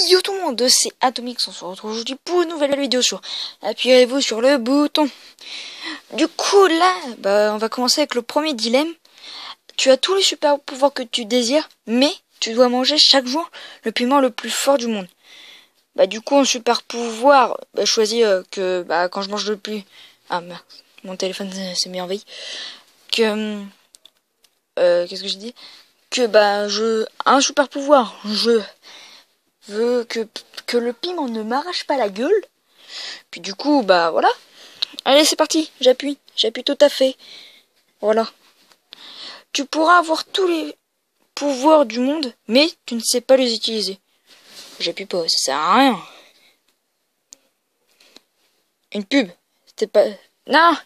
Yo tout le monde, c'est Atomix, on se retrouve aujourd'hui pour une nouvelle vidéo sur appuyez-vous sur le bouton. Du coup là, on va commencer avec le premier dilemme. Tu as tous les super pouvoirs que tu désires, mais tu dois manger chaque jour le piment le plus fort du monde. Du coup en super pouvoir, choisis que quand je mange le plus... Ah merde, mon téléphone s'est mis en veille. Que... qu'est-ce que je dis? Que un super pouvoir, je veux que le piment ne m'arrache pas la gueule. Puis du coup, voilà. Allez, c'est parti, j'appuie tout à fait. Voilà. Tu pourras avoir tous les pouvoirs du monde, mais tu ne sais pas les utiliser. J'appuie pas, ça sert à rien. Une pub, c'était pas... Non.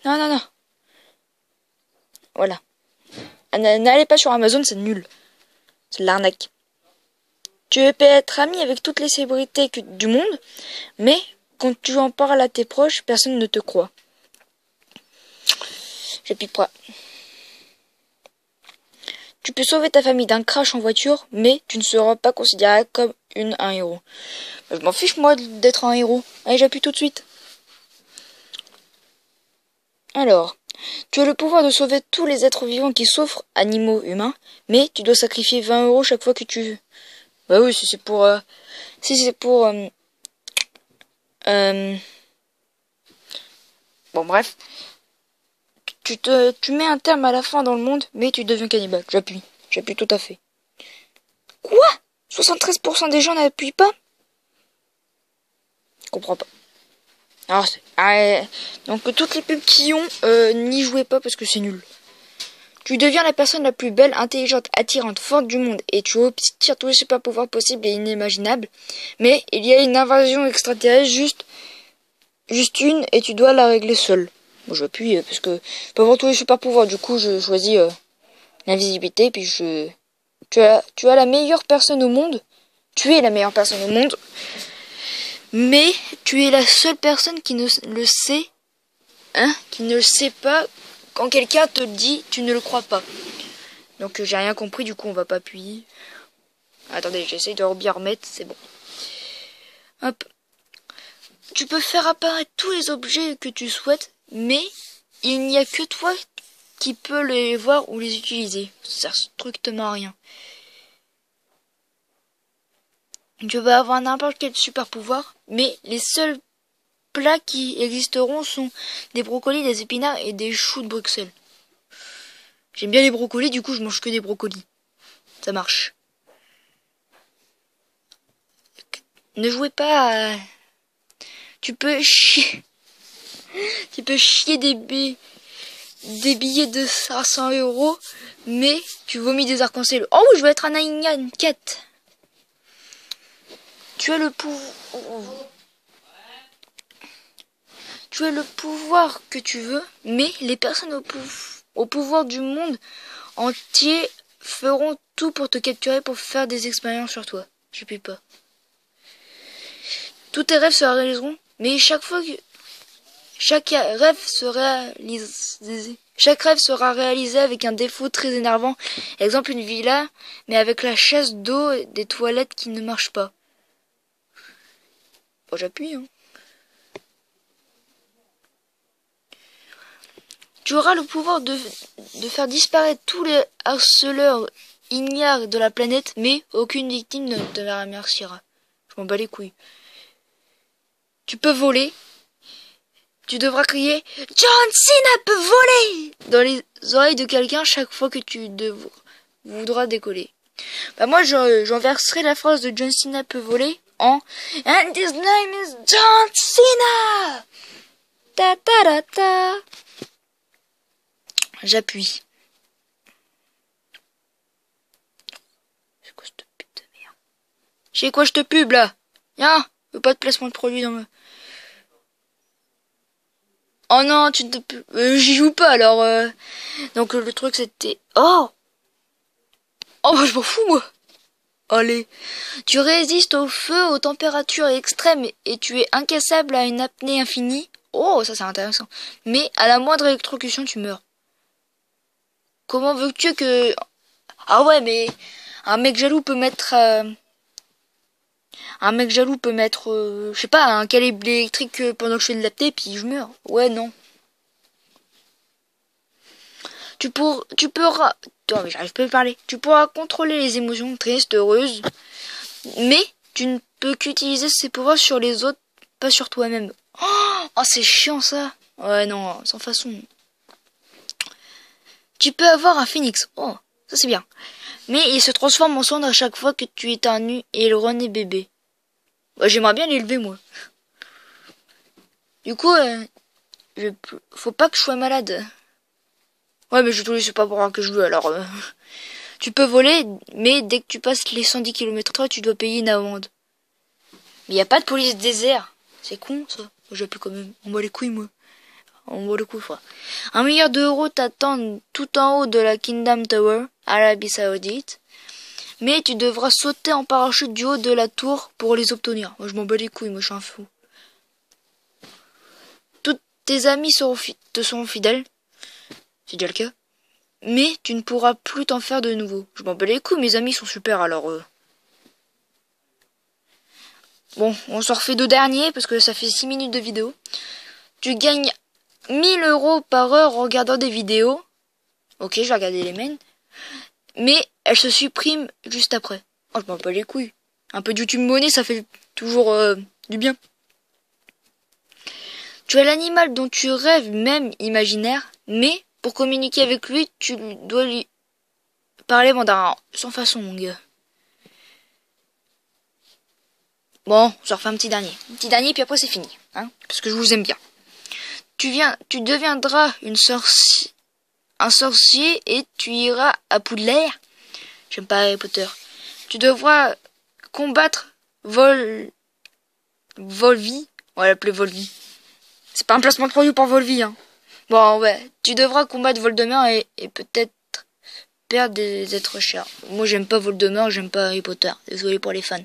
Voilà. N'allez pas sur Amazon, c'est nul. C'est de l'arnaque. Tu peux être ami avec toutes les célébrités du monde, mais quand tu en parles à tes proches, personne ne te croit. J'appuie pas. Tu peux sauver ta famille d'un crash en voiture, mais tu ne seras pas considéré comme un héros. Je m'en fiche moi d'être un héros. Allez, j'appuie tout de suite. Alors, tu as le pouvoir de sauver tous les êtres vivants qui souffrent, animaux, humains, mais tu dois sacrifier 20 € chaque fois que tu... Bah oui, si c'est pour... Bon, bref. Tu mets un terme à la fin dans le monde, mais tu deviens cannibale. J'appuie tout à fait. Quoi? 73% des gens n'appuient pas? Je comprends pas. Alors, donc toutes les pubs qui ont, n'y jouez pas parce que c'est nul. Tu deviens la personne la plus belle, intelligente, attirante, forte du monde et tu obtiens tous les super pouvoirs possibles et inimaginables. Mais il y a une invasion extraterrestre, juste une, et tu dois la régler seule. Bon, j'appuie parce que je peux avoir tous les super pouvoirs. Du coup, je choisis l'invisibilité. Puis tu as la meilleure personne au monde. Tu es la meilleure personne au monde. Mais tu es la seule personne qui ne le sait, qui ne le sait pas. Quand quelqu'un te le dit, tu ne le crois pas. Donc j'ai rien compris, du coup on va pas appuyer. Attendez, j'essaye de bien remettre, c'est bon. Hop. Tu peux faire apparaître tous les objets que tu souhaites, mais il n'y a que toi qui peux les voir ou les utiliser. Ça sert strictement à rien. Tu vas avoir n'importe quel super pouvoir, mais les seuls plats qui existeront sont des brocolis, des épinards et des choux de Bruxelles. J'aime bien les brocolis, du coup je mange que des brocolis. Ça marche. Ne jouez pas à... Tu peux chier des billets de 500 €, mais tu vomis des arcs-en-ciel. Oh, je veux être un Nyan Cat. Tu as le pouvoir que tu veux, mais les personnes au pouvoir du monde entier feront tout pour te capturer pour faire des expériences sur toi. Je puis pas. Tous tes rêves se réaliseront, mais chaque rêve sera réalisé avec un défaut très énervant. Exemple, une villa, mais avec la chasse d'eau et des toilettes qui ne marchent pas. Bon, j'appuie, Tu auras le pouvoir de faire disparaître tous les harceleurs ignares de la planète, mais aucune victime ne te remerciera. Je m'en bats les couilles. Tu peux voler. Tu devras crier « John Cena peut voler !» dans les oreilles de quelqu'un chaque fois que tu voudras décoller. Moi, j'enverserai la phrase de John Cena peut voler en « And his name is John Cena !» Ta ta ta ta. J'appuie. C'est quoi cette pute de merde? J'ai quoi je te pub là? Viens, je veux pas de placement de produit dans me... Oh non, tu ne j'y joue pas alors. Donc le truc c'était... Oh, je m'en fous moi. Allez. Tu résistes au feu, aux températures extrêmes et tu es incassable à une apnée infinie. Oh, ça c'est intéressant. Mais à la moindre électrocution, tu meurs. Comment veux-tu que... Ah ouais, mais un mec jaloux peut mettre... Un mec jaloux peut mettre, je sais pas, un câble électrique pendant que je fais de la thé, puis je meurs. Ouais, non. Attends, mais j'arrive pas à parler. Tu pourras contrôler les émotions tristes, heureuses, mais tu ne peux qu'utiliser ces pouvoirs sur les autres, pas sur toi-même. Oh, c'est chiant ça. Ouais, non, sans façon. Tu peux avoir un phénix. Oh, ça c'est bien. Mais il se transforme en sonde à chaque fois que tu éternues et il renaît bébé. Ouais, j'aimerais bien l'élever, moi. Du coup, faut pas que je sois malade. Ouais, mais je te laisse pas pour que je veux, alors... Tu peux voler, mais dès que tu passes les 110 km/h, tu dois payer une amende. Mais y a pas de police désert. C'est con, ça. J'appuie quand même. On bat les couilles, moi. On bat les couilles, frère. 1 milliard d'euros t'attendent tout en haut de la Kingdom Tower, Arabie Saoudite. Mais tu devras sauter en parachute du haut de la tour pour les obtenir. Moi, je m'en bats les couilles, moi, je suis un fou. Tous tes amis te seront fidèles. C'est déjà le cas. Mais tu ne pourras plus t'en faire de nouveau. Je m'en bats les couilles, mes amis sont super, alors... Bon, on s'en refait 2 derniers, parce que ça fait 6 minutes de vidéo. Tu gagnes 1000 € par heure en regardant des vidéos. Ok, je vais regarder les miennes. Mais elles se suppriment juste après. Oh, je m'en bats les couilles. Un peu de YouTube monnaie, ça fait toujours du bien. Tu as l'animal dont tu rêves, même imaginaire, mais pour communiquer avec lui, tu dois lui parler mandarin. Sans façon, mon gars. Bon, je refais un petit dernier. Un petit dernier, puis après c'est fini. Hein, parce que je vous aime bien. Tu deviendras un sorcier et tu iras à Poudlard. J'aime pas Harry Potter. Tu devras combattre Volvi. On va l'appeler Volvi. C'est pas un placement de produit pour Volvi, hein. Bon, ouais. Tu devras combattre Voldemort et peut-être perdre des êtres chers. Moi, j'aime pas Voldemort, j'aime pas Harry Potter. Désolé pour les fans.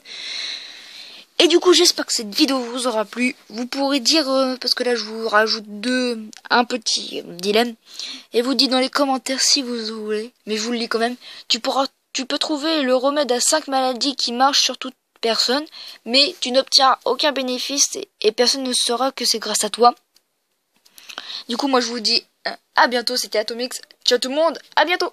Et du coup, j'espère que cette vidéo vous aura plu. Vous pourrez dire, parce que là, je vous rajoute un petit dilemme. Et vous dites dans les commentaires si vous voulez. Mais je vous le lis quand même. Tu peux trouver le remède à 5 maladies qui marchent sur toute personne. Mais tu n'obtiens aucun bénéfice et personne ne saura que c'est grâce à toi. Du coup, moi, je vous dis à bientôt. C'était Atomix. Ciao tout le monde. À bientôt.